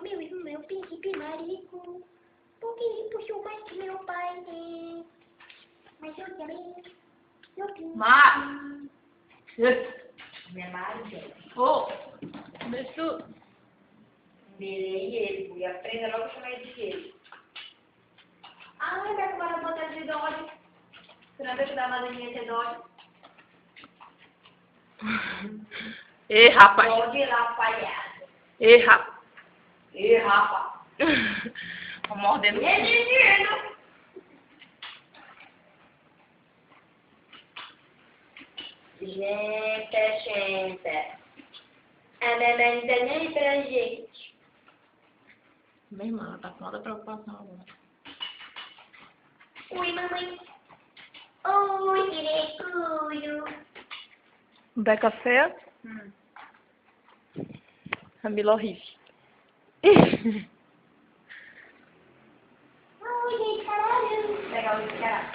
meu príncipe marido. Porque ele puxou mais que meu pai, né? Mas eu também. Eu tenho. Minha Maria. Ô, deixa. Virei ele, e aprenda logo a chamar ele de ele. Ah, vai tomar uma botada de dói. Você não vai ajudar a madrinha a ter dó? Ei, rapaz. Pode lá, palhaço. Ei, rapaz. Ih, rapaz. Tô mordendo. Menino. Gente. A mamãe não tá nem pra gente. Minha irmã, ela tá com toda preocupação agora. Oi, mamãe. Oi, direito. Beca feia? Camila horrível. Oi, gente, caralho. Legal esse cara.